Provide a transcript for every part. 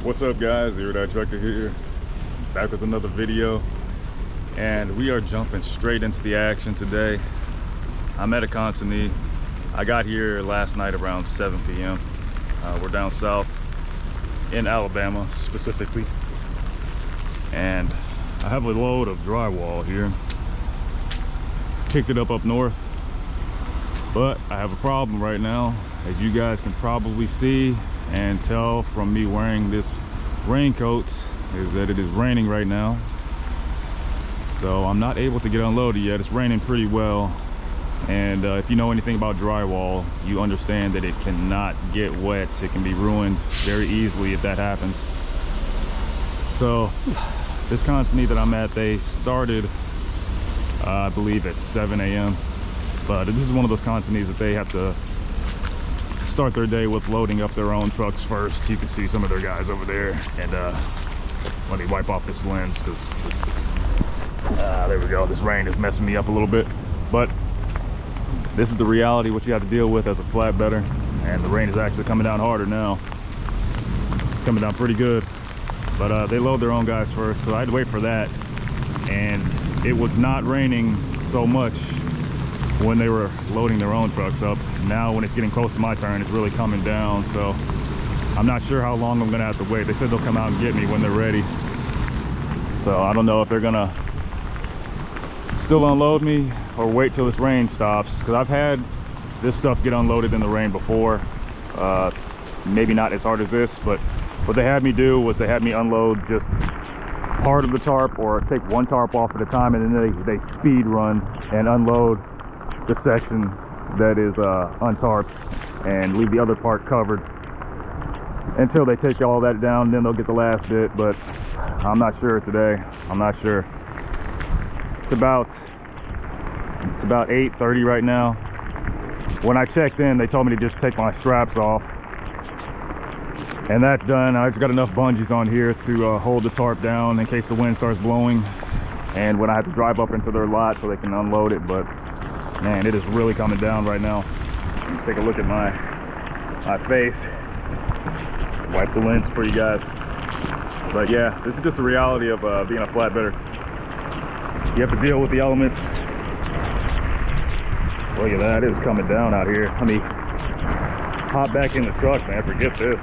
What's up, guys? Zero Tractor here, back with another video, and we are jumping straight into the action today. I'm at a consignee. I got here last night around 7 p.m. We're down south in Alabama specifically, and I have a load of drywall here. Picked it up north, but I have a problem right now, as you guys can probably see and tell from me wearing this raincoat, is that it is raining right now. So I'm not able to get unloaded yet. It's raining pretty well, and if you know anything about drywall, you understand that it cannot get wet. It can be ruined very easily if that happens. So this consignee that I'm at, they started I believe at 7 a.m. but this is one of those consignees that they have to start their day with loading up their own trucks first. You can see some of their guys over there, and let me wipe off this lens because there we go. This rain is messing me up a little bit, but this is the reality, what you have to deal with as a flatbedder. And the rain is actually coming down harder now. It's coming down pretty good, but they load their own guys first, so I had to wait for that. And it was not raining so much when they were loading their own trucks up. Now when it's getting close to my turn, it's really coming down, so I'm not sure how long I'm gonna have to wait. They said they'll come out and get me when they're ready, so I don't know if they're gonna still unload me or wait till this rain stops, because I've had this stuff get unloaded in the rain before. Maybe not as hard as this, but what they had me do was they had me unload just part of the tarp, or take one tarp off at a time, and then they speed run and unload the section that is untarped and leave the other part covered until they take all that down. Then they'll get the last bit, but I'm not sure today. I'm not sure. It's about 8:30 right now. When I checked in, they told me to just take my straps off, and that's done. I've got enough bungees on here to hold the tarp down in case the wind starts blowing, and when I have to drive up into their lot so they can unload it. But man, it is really coming down right now. Take a look at my face. Wipe the lens for you guys. But yeah, this is just the reality of being a flatbedder. You have to deal with the elements. Look at that, it's coming down out here. Let me hop back in the truck, man. Forget this.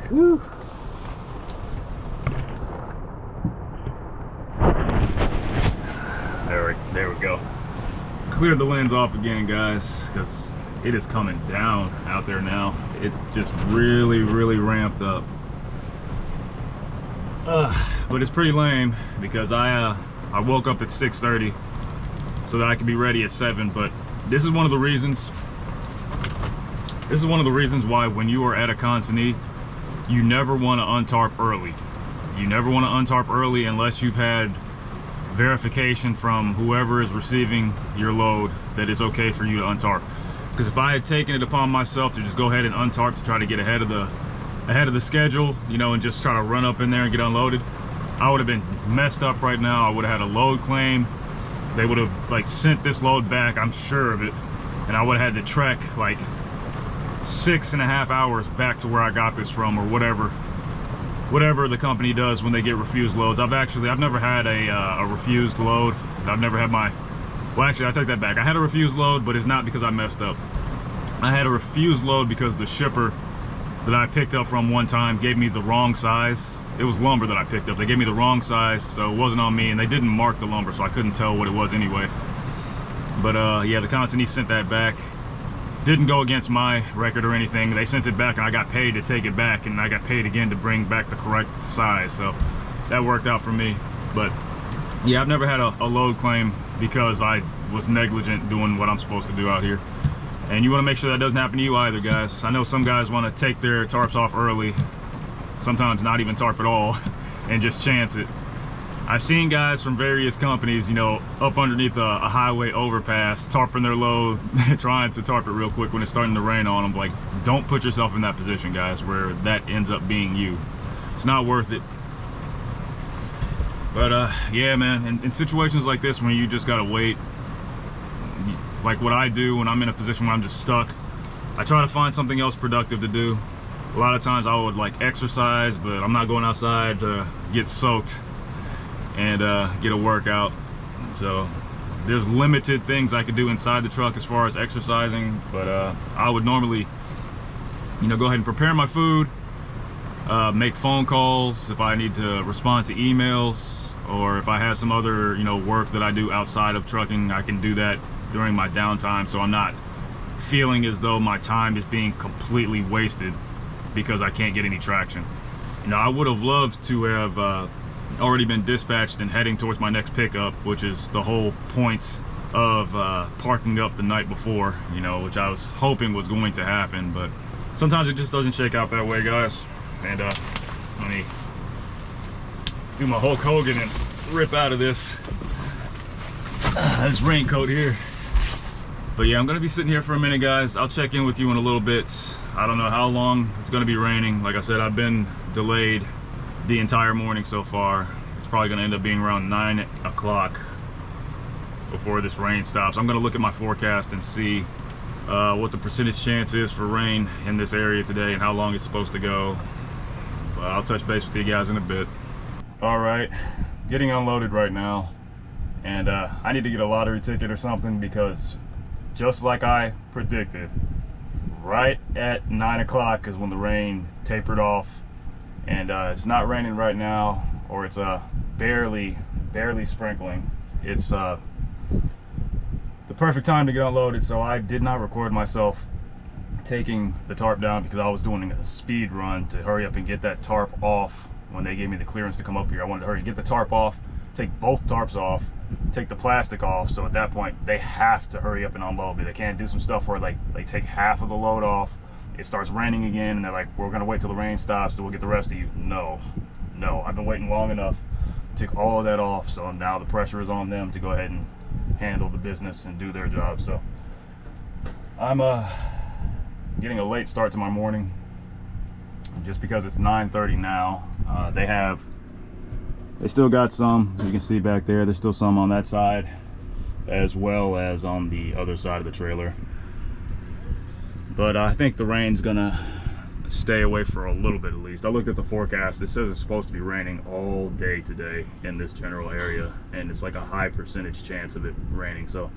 Whew. There we go. Cleared the lens off again, guys, because it is coming down out there now. It just really ramped up. But it's pretty lame, because I woke up at 6:30 so that I could be ready at 7. But this is one of the reasons why when you are at a consignee, you never want to untarp early. You never want to untarp early unless you've had verification from whoever is receiving your load that it's okay for you to untarp. Because if I had taken it upon myself to just go ahead and untarp to try to get ahead of the schedule, you know, and just try to run up in there and get unloaded, I would have been messed up right now. I would have had a load claim. They would have like sent this load back, I'm sure of it, and I would have had to trek like 6.5 hours back to where I got this from, or whatever the company does when they get refused loads. I've never had a refused load. I've never had well, actually, I take that back. I had a refused load, but it's not because I messed up. I had a refused load because the shipper that I picked up from one time gave me the wrong size. It was lumber that I picked up. They gave me the wrong size, so it wasn't on me, and they didn't mark the lumber, so I couldn't tell what it was anyway. But yeah, the consignee sent that back. Didn't go against my record or anything. They sent it back, and I got paid to take it back, and I got paid again to bring back the correct size, so that worked out for me. But yeah, I've never had a load claim because I was negligent doing what I'm supposed to do out here. And you want to make sure that doesn't happen to you either, guys. I know some guys want to take their tarps off early, sometimes not even tarp at all, and just chance it. I've seen guys from various companies, you know, up underneath a highway overpass, tarping their load, trying to tarp it real quick when it's starting to rain on them. Like, don't put yourself in that position, guys, where that ends up being you. It's not worth it. But yeah, man, in situations like this when you just gotta wait, like what I do when I'm in a position where I'm just stuck. I try to find something else productive to do. A lot of times I would like exercise, but I'm not going outside to get soaked and get a workout. So there's limited things I could do inside the truck as far as exercising, but I would normally, you know, go ahead and prepare my food, make phone calls if I need to respond to emails, or if I have some other, you know, work that I do outside of trucking, I can do that during my downtime, so I'm not feeling as though my time is being completely wasted because I can't get any traction. You know, I would have loved to have already been dispatched and heading towards my next pickup, which is the whole point of parking up the night before, you know, which I was hoping was going to happen, but sometimes it just doesn't shake out that way, guys. And let me do my Hulk Hogan and rip out of this raincoat here. But yeah, I'm gonna be sitting here for a minute, guys. I'll check in with you in a little bit. I don't know how long it's gonna be raining. Like I said, I've been delayed the entire morning so far. It's probably gonna end up being around 9 o'clock before this rain stops. I'm gonna look at my forecast and see what the percentage chance is for rain in this area today and how long it's supposed to go. But I'll touch base with you guys in a bit. All right, getting unloaded right now. And I need to get a lottery ticket or something, because just like I predicted, right at 9 o'clock is when the rain tapered off, and it's not raining right now, or it's barely sprinkling. It's the perfect time to get unloaded, so I did not record myself taking the tarp down because I was doing a speed run to hurry up and get that tarp off when they gave me the clearance to come up here. I wanted to hurry and get the tarp off, take both tarps off, take the plastic off, so at that point they have to hurry up and unload me. They can't do some stuff where like they take half of the load off, it starts raining again, and they're like, we're gonna wait till the rain stops so we'll get the rest of you. No, I've been waiting long enough, took all of that off, so now the pressure is on them to go ahead and handle the business and do their job. So I'm getting a late start to my morning just because it's 9:30 now. They still got some, you can see back there, there's still some on that side as well as on the other side of the trailer. But I think the rain's gonna stay away for a little bit at least. I looked at the forecast, it says it's supposed to be raining all day today in this general area, and it's like a high percentage chance of it raining. So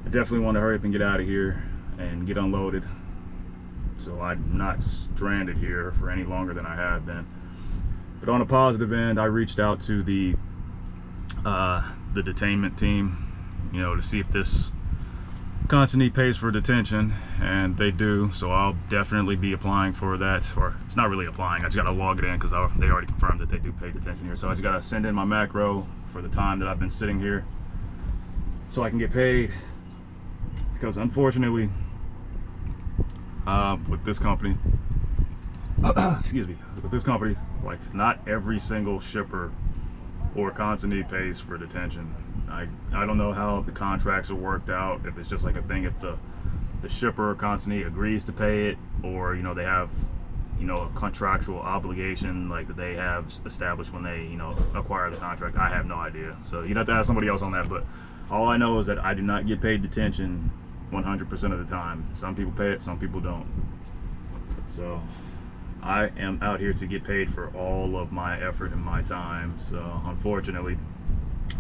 I definitely want to hurry up and get out of here and get unloaded, so I'm not stranded here for any longer than I have been. But on a positive end, I reached out to the detainment team, you know, to see if this consignee pays for detention, and they do. So I'll definitely be applying for that, or it's not really applying. I just got to log it in because they already confirmed that they do pay detention here. So I just got to send in my macro for the time that I've been sitting here, so I can get paid. Because unfortunately, with this company, excuse me, with this company, like not every single shipper or consignee pays for detention. I don't know how the contracts are worked out, if it's just like a thing if the shipper or consignee agrees to pay it, or, you know, they have, you know, a contractual obligation like that they have established when they, you know, acquire the contract. I have no idea, so you'd have to ask somebody else on that. But all I know is that I do not get paid detention 100% of the time. Some people pay it, some people don't. So I am out here to get paid for all of my effort and my time. So unfortunately,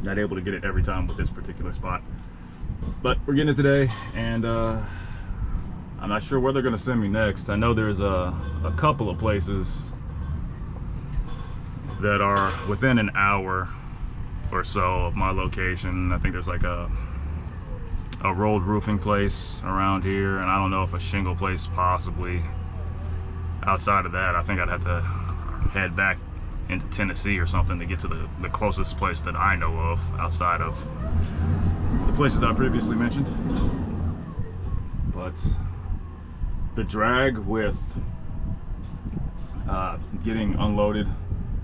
not able to get it every time with this particular spot. But we're getting it today, and I'm not sure where they're gonna send me next. I know there's a couple of places that are within an hour or so of my location. I think there's like a rolled roofing place around here, and I don't know if a shingle place possibly. Outside of that, I think I'd have to head back into Tennessee or something to get to the closest place that I know of outside of the places that I previously mentioned. But the drag with getting unloaded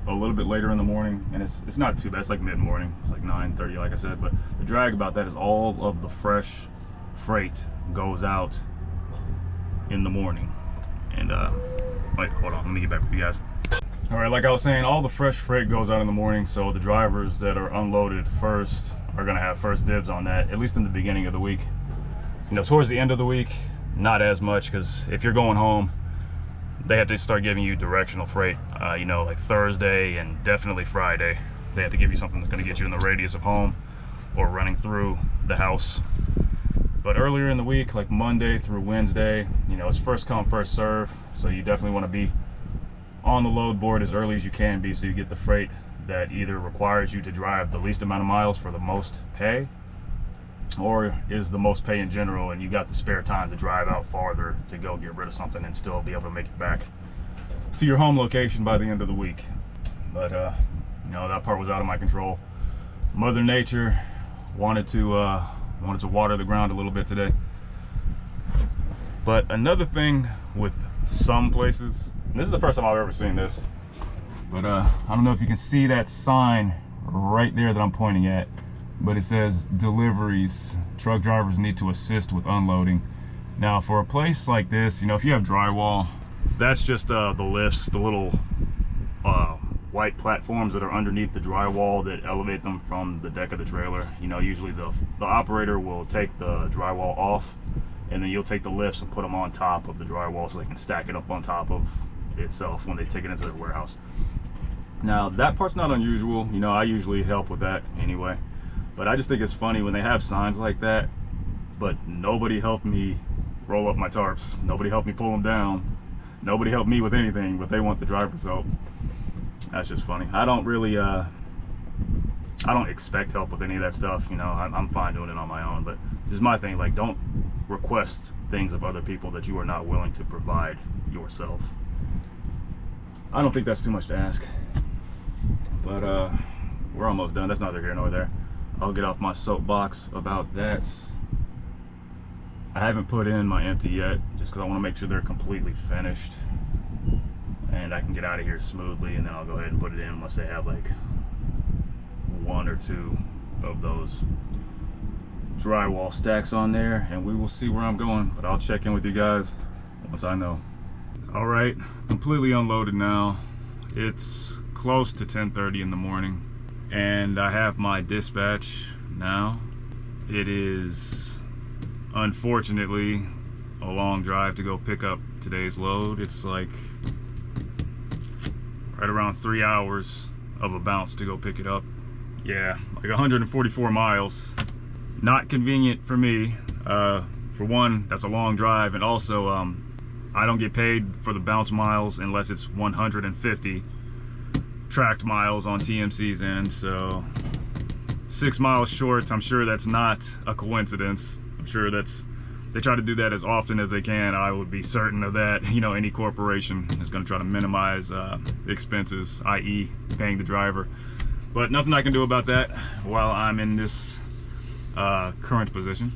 a little bit later in the morning, and it's not too bad, it's like mid-morning, it's like 9:30 like I said, but the drag about that is all of the fresh freight goes out in the morning. And wait, hold on, let me get back with you guys. All right, like I was saying, all the fresh freight goes out in the morning, so the drivers that are unloaded first are gonna have first dibs on that, at least in the beginning of the week. You know, towards the end of the week, not as much, because if you're going home, they have to start giving you directional freight. You know, like Thursday and definitely Friday, they have to give you something that's going to get you in the radius of home or running through the house. But earlier in the week, like Monday through Wednesday, you know, it's first come, first serve. So you definitely want to be on the load board as early as you can be, so you get the freight that either requires you to drive the least amount of miles for the most pay, or is the most pay in general, and you got the spare time to drive out farther to go get rid of something and still be able to make it back to your home location by the end of the week. But you know, that part was out of my control. Mother Nature wanted to water the ground a little bit today. But another thing with some places, and this is the first time I've ever seen this, but I don't know if you can see that sign right there that I'm pointing at, but it says deliveries, truck drivers need to assist with unloading. Now for a place like this, you know, if you have drywall, that's just the lifts, the little white platforms that are underneath the drywall that elevate them from the deck of the trailer. You know, usually the operator will take the drywall off, and then you'll take the lifts and put them on top of the drywall so they can stack it up on top of itself when they take it into their warehouse. Now that part's not unusual. You know, I usually help with that anyway, but I just think it's funny when they have signs like that, but nobody helped me roll up my tarps, nobody helped me pull them down, nobody helped me with anything, but they want the driver's help. That's just funny. I don't really I don't expect help with any of that stuff. You know, I'm fine doing it on my own, but this is my thing. Like, don't request things of other people that you are not willing to provide yourself. I don't think that's too much to ask. But we're almost done. That's neither here nor there. I'll get off my soapbox about that. I haven't put in my empty yet, just because I want to make sure they're completely finished and I can get out of here smoothly, and then I'll go ahead and put it in unless they have like one or two of those drywall stacks on there, and we will see where I'm going. But I'll check in with you guys once I know. All right, completely unloaded now. It's close to 10:30 in the morning, and I have my dispatch now. It is unfortunately a long drive to go pick up today's load. It's like right around 3 hours of a bounce to go pick it up. Yeah, like 144 miles. Not convenient for me. For one, that's a long drive, and also I don't get paid for the bounce miles unless it's 150 tracked miles on TMC's end, so 6 miles short. I'm sure that's not a coincidence. I'm sure they try to do that as often as they can. I would be certain of that. You know, any corporation is going to try to minimize expenses, i.e. paying the driver. But nothing I can do about that while I'm in this current position.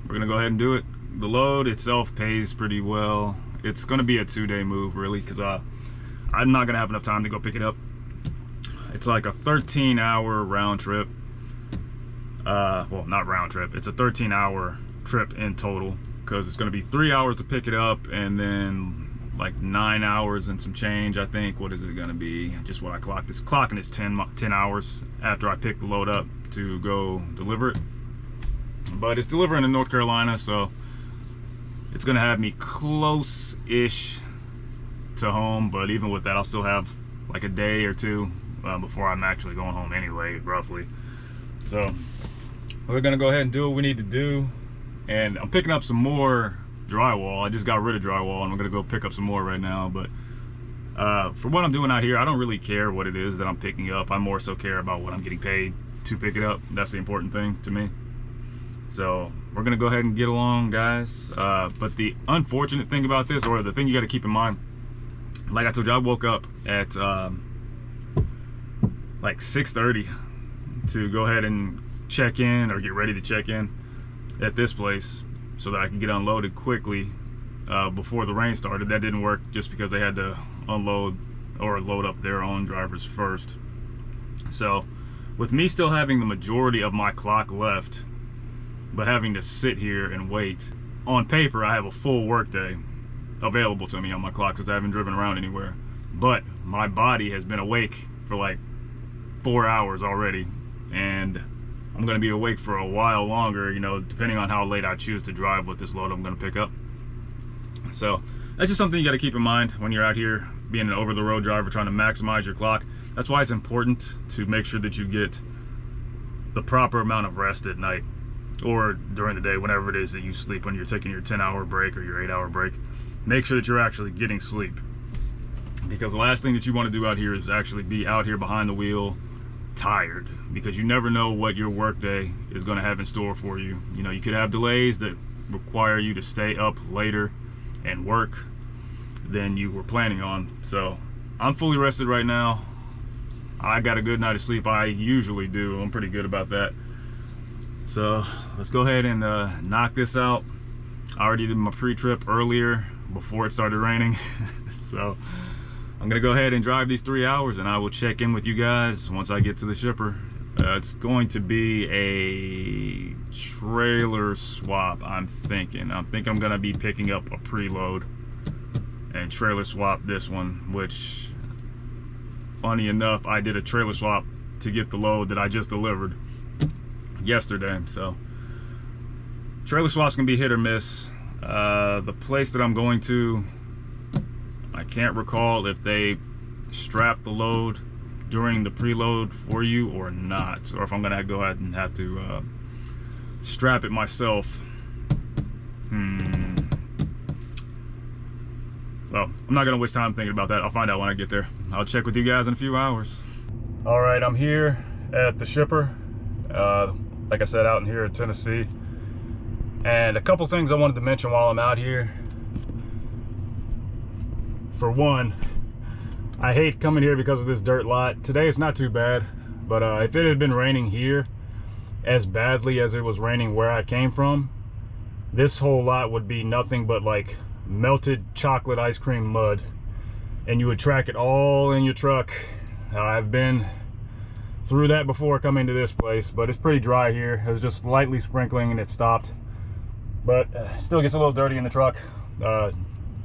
We're going to go ahead and do it. The load itself pays pretty well. It's going to be a 2-day move, really, because I'm not going to have enough time to go pick it up. It's like a 13-hour round trip. Well, not round trip. It's a 13-hour trip in total, because it's going to be 3 hours to pick it up, and then like 9 hours and some change, I think. What is it going to be? Just what I clocked. It's clocking is 10 hours after I pick the load up to go deliver it. But it's delivering in North Carolina, so it's going to have me close-ish to home. But even with that, I'll still have like a day or two before I'm actually going home anyway, roughly. So we're going to go ahead and do what we need to do. And I'm picking up some more drywall. I just got rid of drywall, and I'm gonna go pick up some more right now. But for what I'm doing out here, I don't really care what it is that I'm picking up. I more so care about what I'm getting paid to pick it up. That's the important thing to me. So we're gonna go ahead and get along, guys. But the unfortunate thing about this, or the thing you got to keep in mind, like I told you, I woke up at like 6:30 to go ahead and check in, or get ready to check in at this place so that I could get unloaded quickly before the rain started. That didn't work, just because they had to unload or load up their own drivers first. So with me still having the majority of my clock left, but having to sit here and wait, on paper I have a full work day available to me on my clock, since I haven't driven around anywhere. But my body has been awake for like 4 hours already, and I'm going to be awake for a while longer, you know, depending on how late I choose to drive with this load I'm going to pick up. So that's just something you got to keep in mind when you're out here being an over-the-road driver trying to maximize your clock. That's why it's important to make sure that you get the proper amount of rest at night or during the day, whenever it is that you sleep, when you're taking your 10-hour break or your 8-hour break. Make sure that you're actually getting sleep, because the last thing that you want to do out here is actually be out here behind the wheel tired, because you never know what your workday is going to have in store for you. You know, you could have delays that require you to stay up later and work than you were planning on. So I'm fully rested right now. I got a good night of sleep. I usually do. I'm pretty good about that. So let's go ahead and knock this out. I already did my pre-trip earlier before it started raining. So I'm gonna go ahead and drive these 3 hours, and I will check in with you guys once I get to the shipper. It's going to be a trailer swap, I'm thinking. I'm gonna be picking up a preload and trailer swap this one, which, funny enough, I did a trailer swap to get the load that I just delivered yesterday. So trailer swaps can be hit or miss. The place that I'm going to, I can't recall if they strap the load during the preload for you or not, or if I'm gonna go ahead and have to strap it myself. Well, I'm not gonna waste time thinking about that. I'll find out when I get there. I'll check with you guys in a few hours. All right, I'm here at the shipper. Like I said, out in here in Tennessee. And a couple things I wanted to mention while I'm out here. For one, I hate coming here because of this dirt lot. Today it's not too bad, but if it had been raining here as badly as it was raining where I came from, this whole lot would be nothing but like melted chocolate ice cream mud, and you would track it all in your truck. I've been through that before coming to this place, but it's pretty dry here. It was just lightly sprinkling and it stopped, but still gets a little dirty in the truck.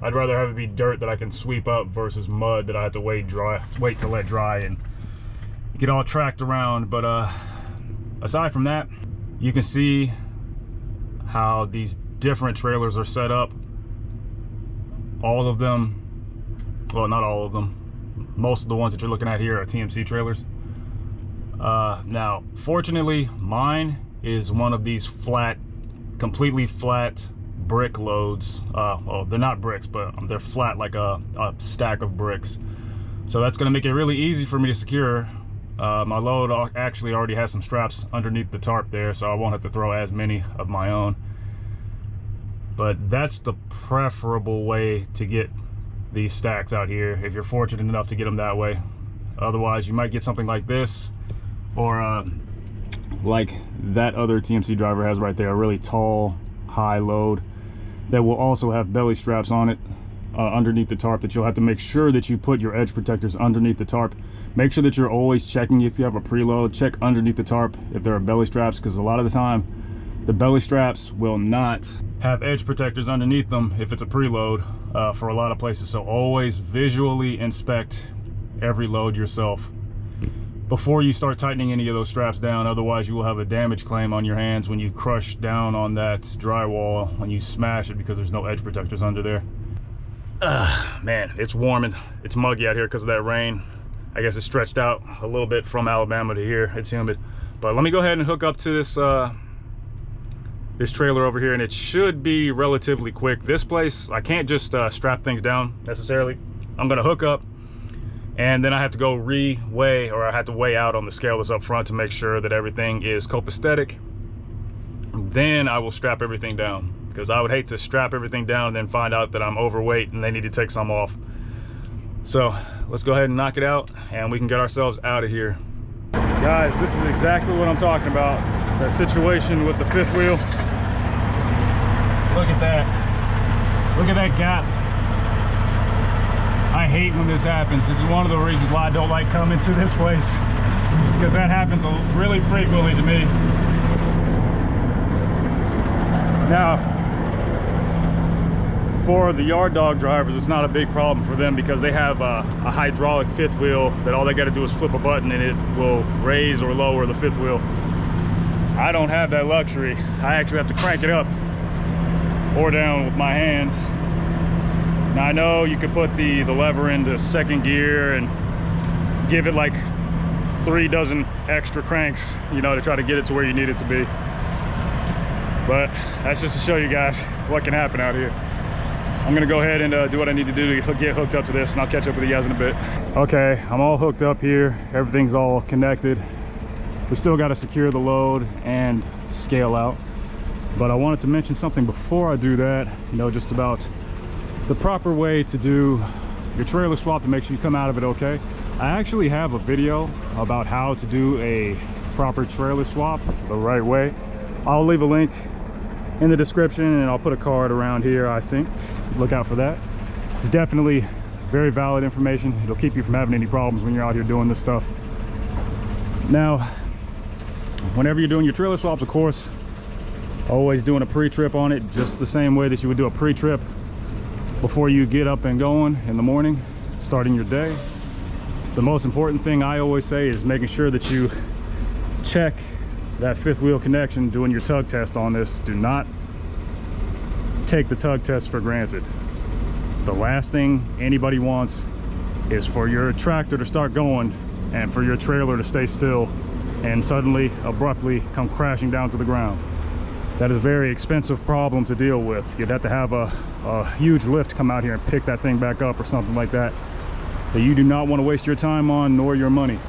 I'd rather have it be dirt that I can sweep up versus mud that I have to wait to let dry and get all tracked around. But aside from that, you can see how these different trailers are set up. All of them, well, not all of them, most of the ones that you're looking at here are TMC trailers. Now, fortunately, mine is one of these flat, completely flat brick loads. Well, they're not bricks, but they're flat, like a stack of bricks. So that's going to make it really easy for me to secure. My load actually already has some straps underneath the tarp there, so I won't have to throw as many of my own. But that's the preferable way to get these stacks out here, if you're fortunate enough to get them that way. Otherwise, you might get something like this, or like that other TMC driver has right there, a really tall, high load that will also have belly straps on it underneath the tarp, that you'll have to make sure that you put your edge protectors underneath the tarp. Make sure that you're always checking if you have a preload. Check underneath the tarp if there are belly straps, because a lot of the time the belly straps will not have edge protectors underneath them if it's a preload for a lot of places. So always visually inspect every load yourself before you start tightening any of those straps down. Otherwise, you will have a damage claim on your hands when you crush down on that drywall, when you smash it, because there's no edge protectors under there. Man, it's warm and it's muggy out here because of that rain. I guess it's stretched out a little bit from Alabama to here. It's humid. But let me go ahead and hook up to this this trailer over here, and it should be relatively quick. This place, I can't just strap things down necessarily. I'm gonna hook up, and then I have to go re-weigh, or I have to weigh out on the scale that's up front to make sure that everything is copacetic. Then I will strap everything down, because I would hate to strap everything down and then find out that I'm overweight and they need to take some off. So let's go ahead and knock it out, and we can get ourselves out of here. Guys, this is exactly what I'm talking about. That situation with the fifth wheel. Look at that. Look at that gap. I hate when this happens. This is one of the reasons why I don't like coming to this place, because that happens really frequently to me. Now, for the yard dog drivers, it's not a big problem for them, because they have a hydraulic fifth wheel that all they got to do is flip a button and it will raise or lower the fifth wheel. I don't have that luxury. I actually have to crank it up or down with my hands. Now I know you could put the lever into second gear and give it like 3 dozen extra cranks, you know, to try to get it to where you need it to be. But that's just to show you guys what can happen out here. I'm gonna go ahead and do what I need to do to get hooked up to this, and I'll catch up with you guys in a bit. Okay, I'm all hooked up here. Everything's all connected. We still got to secure the load and scale out. But I wanted to mention something before I do that, you know, just about the proper way to do your trailer swap to make sure you come out of it okay. I actually have a video about how to do a proper trailer swap the right way. I'll leave a link in the description, and I'll put a card around here, I think. Look out for that. It's definitely very valid information. It'll keep you from having any problems when you're out here doing this stuff. Now, whenever you're doing your trailer swaps, of course, always doing a pre-trip on it, just the same way that you would do a pre-trip before you get up and going in the morning, starting your day. The most important thing I always say is making sure that you check that fifth wheel connection, doing your tug test on this. Do not take the tug test for granted. The last thing anybody wants is for your tractor to start going and for your trailer to stay still and suddenly abruptly come crashing down to the ground. That is a very expensive problem to deal with. You'd have to have a huge lift come out here and pick that thing back up or something like that you do not want to waste your time on, nor your money.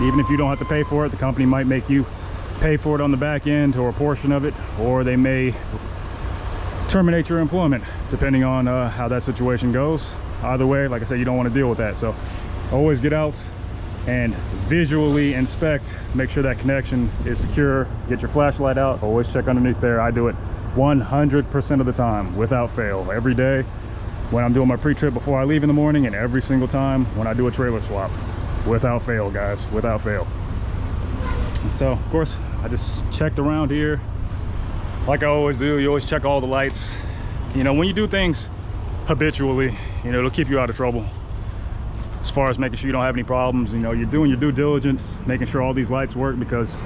Even if you don't have to pay for it, the company might make you pay for it on the back end or a portion of it, or they may terminate your employment depending on how that situation goes. Either way, like I said, you don't want to deal with that. So always get out and visually inspect, make sure that connection is secure. Get your flashlight out, always check underneath there. I do it 100% of the time without fail, every day when I'm doing my pre-trip before I leave in the morning, and every single time when I do a trailer swap. Without fail, guys, without fail. So of course I just checked around here like I always do. You always check all the lights. You know, when you do things habitually, you know, it'll keep you out of trouble as far as making sure you don't have any problems. You know, you're doing your due diligence, making sure all these lights work, because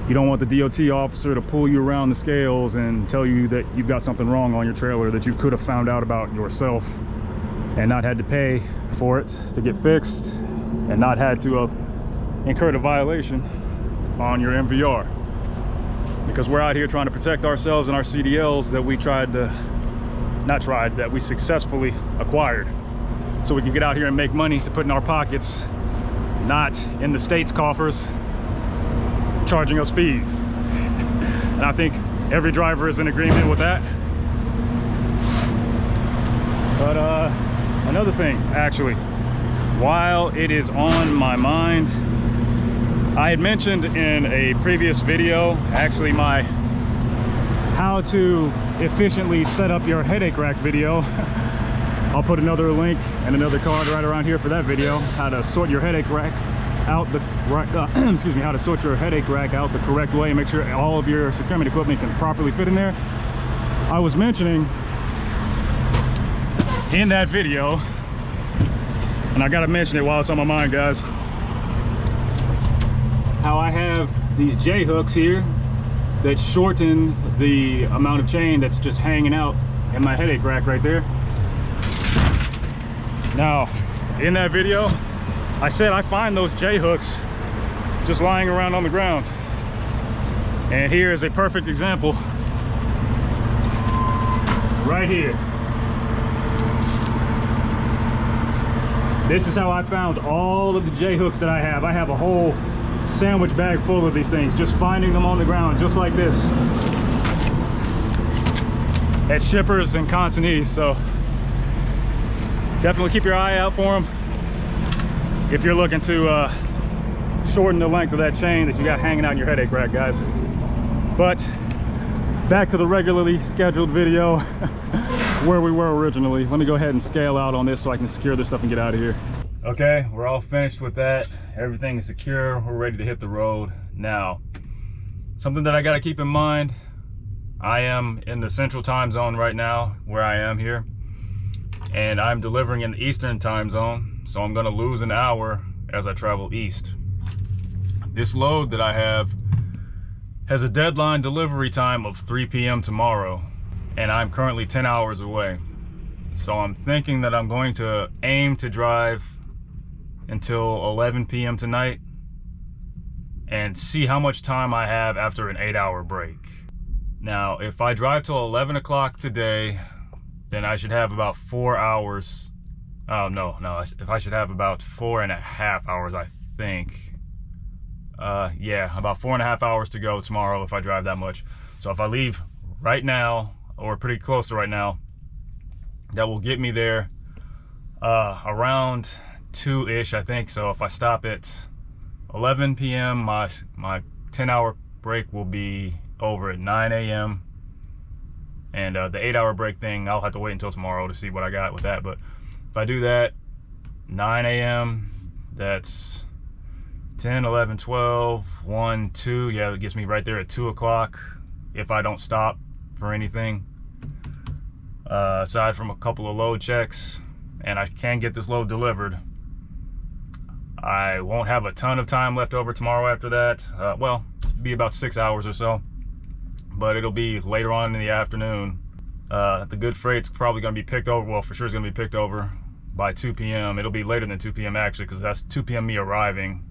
you don't want the DOT officer to pull you around the scales and tell you that you've got something wrong on your trailer that you could have found out about yourself and not had to pay for it to get fixed, and not had to have incurred a violation on your MVR. Because we're out here trying to protect ourselves and our CDLs that we successfully acquired, so we can get out here and make money to put in our pockets, not in the state's coffers charging us fees. And I think every driver is in agreement with that. But another thing, actually, while it is on my mind, I had mentioned in a previous video, actually my how to efficiently set up your headache rack video. I'll put another link and another card right around here for that video, how to sort your headache rack out the right excuse me, how to sort your headache rack out the correct way and make sure all of your securement equipment can properly fit in there. I was mentioning in that video, and I gotta mention it while it's on my mind, guys, how I have these J hooks here that shorten the amount of chain that's just hanging out in my headache rack right there. Now, in that video, I said I find those J hooks just lying around on the ground. And here is a perfect example right here. This is how I found all of the J hooks that I have. I have a whole sandwich bag full of these things, just finding them on the ground, just like this, at shippers and consignees. So definitely keep your eye out for them if you're looking to shorten the length of that chain that you got hanging out in your headache rack, guys. But back to the regularly scheduled video where we were originally. Let me go ahead and scale out on this so I can secure this stuff and get out of here. Okay, we're all finished with that. Everything is secure. We're ready to hit the road. Now, something that I got to keep in mind, I am in the central time zone right now where I am here, and I'm delivering in the eastern time zone, so I'm going to lose an hour as I travel east. This load that I have has a deadline delivery time of 3 p.m. tomorrow, and I'm currently 10 hours away. So I'm thinking that I'm going to aim to drive until 11 p.m. tonight and see how much time I have after an 8-hour break. Now, if I drive till 11 o'clock today, then I should have about 4 hours. Oh, no, if I should have about 4.5 hours, I think. Yeah, about 4.5 hours to go tomorrow if I drive that much. So if I leave right now, or pretty close to right now, that will get me there around 2-ish, I think. So if I stop at 11 p.m., my 10-hour break will be over at 9 a.m. And the 8-hour break thing, I'll have to wait until tomorrow to see what I got with that. But if I do that, 9 a.m., that's 10, 11, 12, 1, 2. Yeah, it gets me right there at 2 o'clock if I don't stop for anything. Aside from a couple of load checks, and I can get this load delivered. I won't have a ton of time left over tomorrow after that. Well, it'll be about 6 hours or so, but it'll be later on in the afternoon. The good freight's probably going to be picked over. Well, for sure it's going to be picked over by 2 p.m. It'll be later than 2 p.m. actually, because that's 2 p.m. me arriving,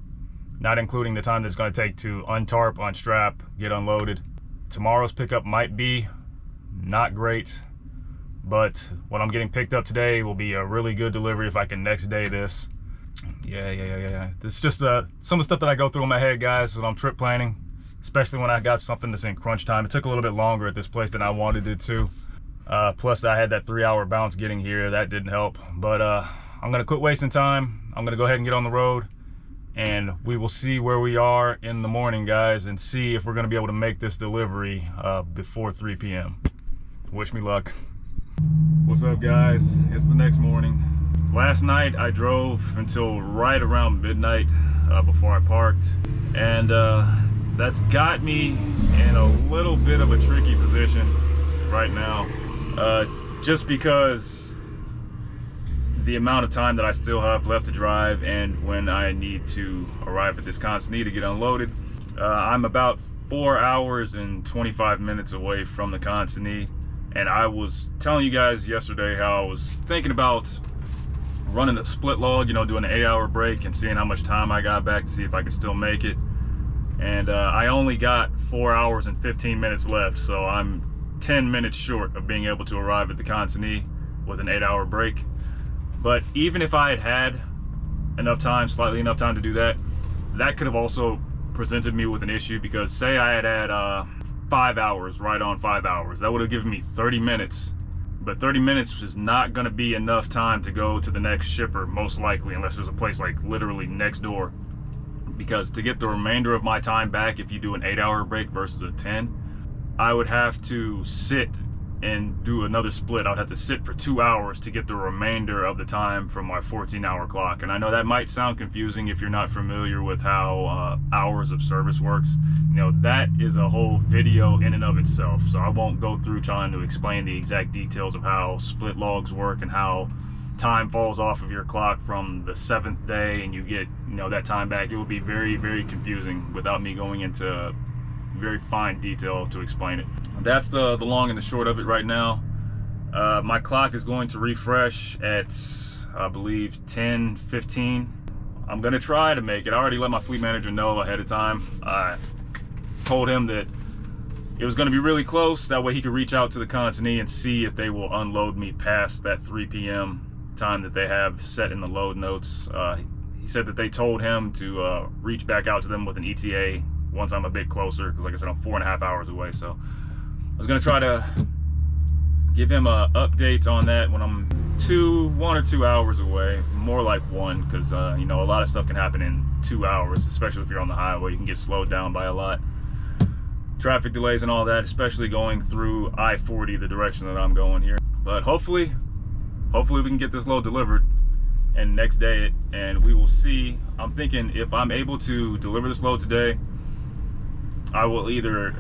not including the time that it's going to take to untarp, unstrap, get unloaded. Tomorrow's pickup might be not great, but what I'm getting picked up today will be a really good delivery if I can next day this. Yeah. It's just some of the stuff that I go through in my head, guys, when I'm trip planning, especially when I got something that's in crunch time. It took a little bit longer at this place than I wanted it to. Plus I had that 3-hour bounce getting here. That didn't help. But I'm gonna quit wasting time. I'm gonna go ahead and get on the road, and we will see where we are in the morning, guys, and see if we're gonna be able to make this delivery before 3 p.m. Wish me luck. What's up, guys? It's the next morning. Last night I drove until right around midnight before I parked, and that's got me in a little bit of a tricky position right now, just because the amount of time that I still have left to drive and when I need to arrive at this consignee to get unloaded. I'm about 4 hours and 25 minutes away from the consignee, and I was telling you guys yesterday how I was thinking about running a split log, you know, doing an 8-hour break and seeing how much time I got back to see if I could still make it. And I only got 4 hours and 15 minutes left, so I'm 10 minutes short of being able to arrive at the consignee with an 8-hour break. But even if I had had enough time, slightly enough time to do that, that could have also presented me with an issue, because say I had 5 hours, right on 5 hours, that would have given me 30 minutes. But 30 minutes is not going to be enough time to go to the next shipper, most likely, unless there's a place like literally next door. Because to get the remainder of my time back, if you do an 8-hour break versus a 10, I would have to sit and do another split. I'd have to sit for 2 hours to get the remainder of the time from my 14-hour clock. And I know that might sound confusing if you're not familiar with how hours of service works. You know, that is a whole video in and of itself, so I won't go through trying to explain the exact details of how split logs work and how time falls off of your clock from the 7th day and you get, you know, that time back. It would be very, very confusing without me going into very fine detail to explain it. That's the long and the short of it right now. My clock is going to refresh at, I believe, 10:15. I'm gonna try to make it. I already let my fleet manager know ahead of time. I told him that it was gonna be really close. That way he could reach out to the consignee and see if they will unload me past that 3 p.m. time that they have set in the load notes. He said that they told him to reach back out to them with an ETA once I'm a bit closer, because like I said, I'm 4.5 hours away. So I was gonna try to give him an update on that when I'm 1 or 2 hours away, more like 1, because you know, a lot of stuff can happen in 2 hours, especially if you're on the highway. You can get slowed down by a lot. Traffic delays and all that, especially going through I-40, the direction that I'm going here. But hopefully we can get this load delivered and next day it, and we will see. I'm thinking if I'm able to deliver this load today, I will either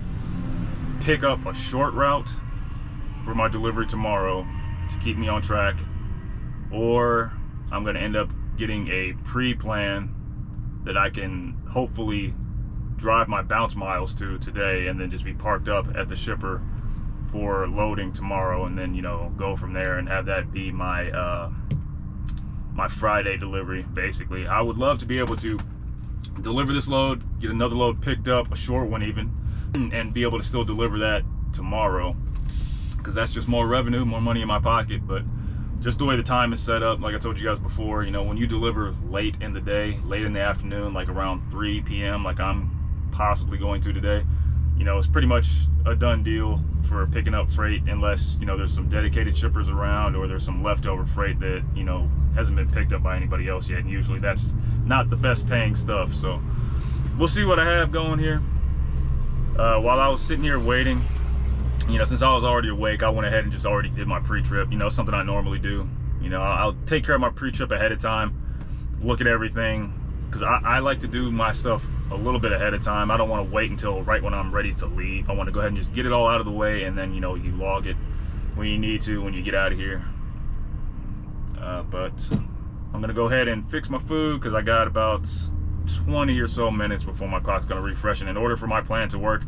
pick up a short route for my delivery tomorrow to keep me on track, or I'm going to end up getting a pre-plan that I can hopefully drive my bounce miles to today, and then just be parked up at the shipper for loading tomorrow, and then, you know, go from there and have that be my my Friday delivery. Basically, I would love to be able to deliver this load, get another load picked up, a short one even, and be able to still deliver that tomorrow, because that's just more revenue, more money in my pocket. But just the way the time is set up, like I told you guys before, you know, when you deliver late in the day, late in the afternoon, like around 3 p.m. like I'm possibly going to today, you know, it's pretty much a done deal for picking up freight, unless, you know, there's some dedicated shippers around, or there's some leftover freight that, you know, hasn't been picked up by anybody else yet, and usually that's not the best paying stuff. So we'll see what I have going here. While I was sitting here waiting, you know, since I was already awake, I went ahead and just already did my pre-trip. You know, something I normally do. You know, I'll take care of my pre-trip ahead of time, look at everything, because I like to do my stuff a little bit ahead of time. I don't want to wait until right when I'm ready to leave. I want to go ahead and just get it all out of the way, and then, you know, you log it when you need to when you get out of here. But I'm gonna go ahead and fix my food, because I got about 20 or so minutes before my clock's gonna refresh. And in order for my plan to work,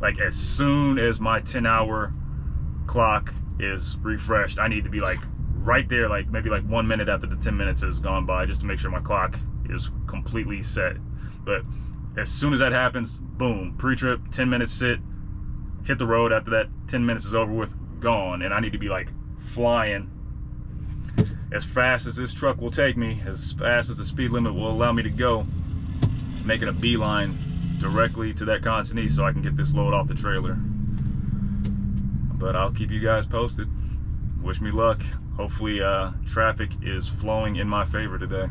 like as soon as my 10-hour clock is refreshed, I need to be like right there, like maybe like 1 minute after the 10 minutes has gone by, just to make sure my clock is completely set. But as soon as that happens, boom, pre-trip, 10 minutes sit, hit the road. After that 10 minutes is over with, gone. And I need to be like flying as fast as this truck will take me, as fast as the speed limit will allow me to go, making a beeline directly to that consignee so I can get this load off the trailer. But I'll keep you guys posted. Wish me luck. Hopefully traffic is flowing in my favor today.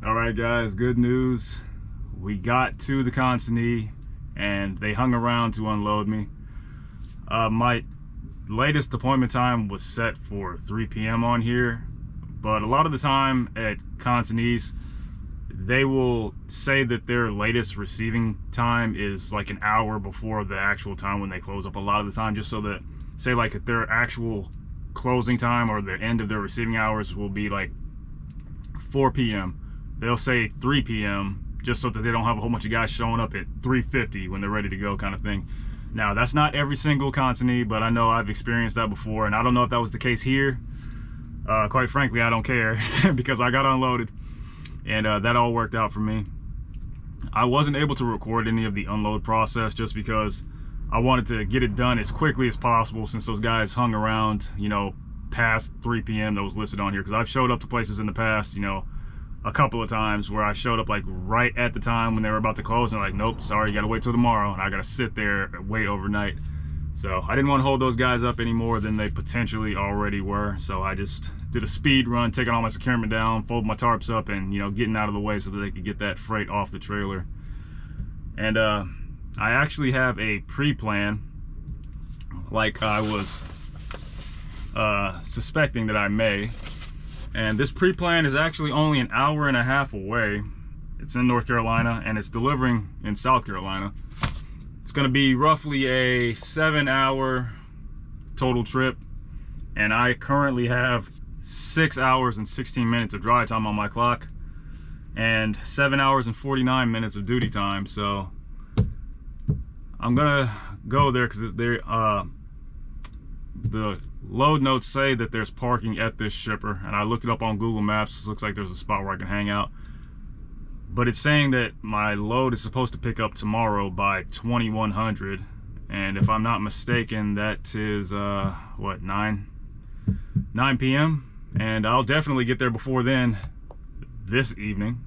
All right, guys, good news. We got to the consignee and they hung around to unload me. My latest appointment time was set for 3 p.m. on here, but a lot of the time at consignees, they will say that their latest receiving time is like an hour before the actual time when they close up a lot of the time, just so that, say like if their actual closing time or the end of their receiving hours will be like 4 p.m. they'll say 3 p.m. just so that they don't have a whole bunch of guys showing up at 3:50 when they're ready to go, kind of thing. Now, that's not every single consignee, but I know I've experienced that before, and I don't know if that was the case here. Quite frankly, I don't care because I got unloaded, and that all worked out for me. I wasn't able to record any of the unload process just because I wanted to get it done as quickly as possible, since those guys hung around, you know, past 3 p.m. that was listed on here. Because I've showed up to places in the past, you know, a couple of times where I showed up like right at the time when they were about to close, and like, nope, sorry, you gotta wait till tomorrow, and I gotta sit there and wait overnight. So I didn't want to hold those guys up any more than they potentially already were. So I just did a speed run, taking all my securement down, folding my tarps up, and, you know, getting out of the way so that they could get that freight off the trailer. And I actually have a pre-plan, like I was suspecting that I may. And this pre-plan is actually only an hour and a half away. It's in North Carolina, and it's delivering in South Carolina. It's gonna be roughly a 7-hour total trip, and I currently have 6 hours and 16 minutes of drive time on my clock, and 7 hours and 49 minutes of duty time. So I'm gonna go there because the load notes say that there's parking at this shipper, and I looked it up on Google Maps. It looks like there's a spot where I can hang out, but it's saying that my load is supposed to pick up tomorrow by 2100, and if I'm not mistaken, that is what, 9 p.m. and I'll definitely get there before then this evening.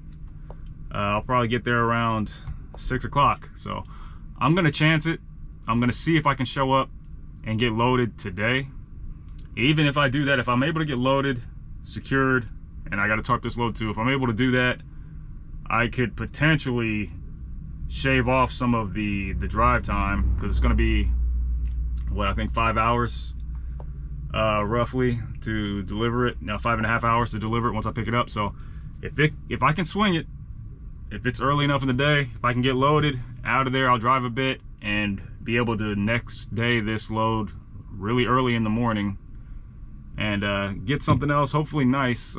I'll probably get there around 6 o'clock. So I'm gonna chance it. I'm gonna see if I can show up and get loaded today. Even if I do that, if I'm able to get loaded, secured, and I got to tarp this load too, if I'm able to do that, I could potentially shave off some of the drive time, because it's going to be, what, I think 5 hours roughly to deliver it. Now 5.5 hours to deliver it once I pick it up. So if I can swing it, if it's early enough in the day, if I can get loaded out of there, I'll drive a bit and be able to next day this load really early in the morning and get something else, hopefully nice.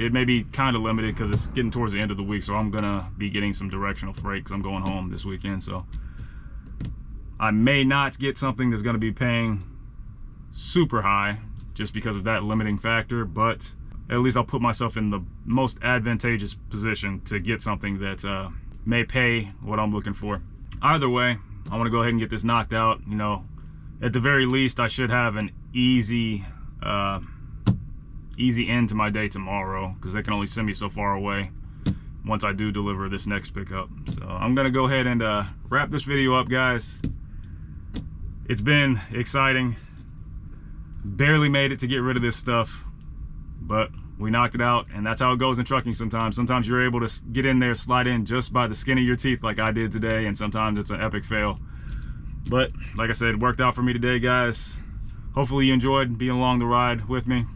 it may be kind of limited because it's getting towards the end of the week, so I'm gonna be getting some directional freight because I'm going home this weekend. So I may not get something that's gonna be paying super high just because of that limiting factor, but at least I'll put myself in the most advantageous position to get something that may pay what I'm looking for. Either way, I want to go ahead and get this knocked out. You know, at the very least, I should have an easy end to my day tomorrow, because they can only send me so far away once I do deliver this next pickup. So I'm gonna go ahead and wrap this video up, guys. It's been exciting. Barely made it to get rid of this stuff, but we knocked it out, and that's how it goes in trucking sometimes. Sometimes you're able to get in there, slide in just by the skin of your teeth like I did today, and sometimes it's an epic fail. But like I said, it worked out for me today, guys. Hopefully you enjoyed being along the ride with me.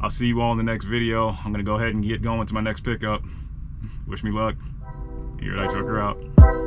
I'll see you all in the next video. I'm gonna go ahead and get going to my next pickup. Wish me luck. Your Night Trucker out.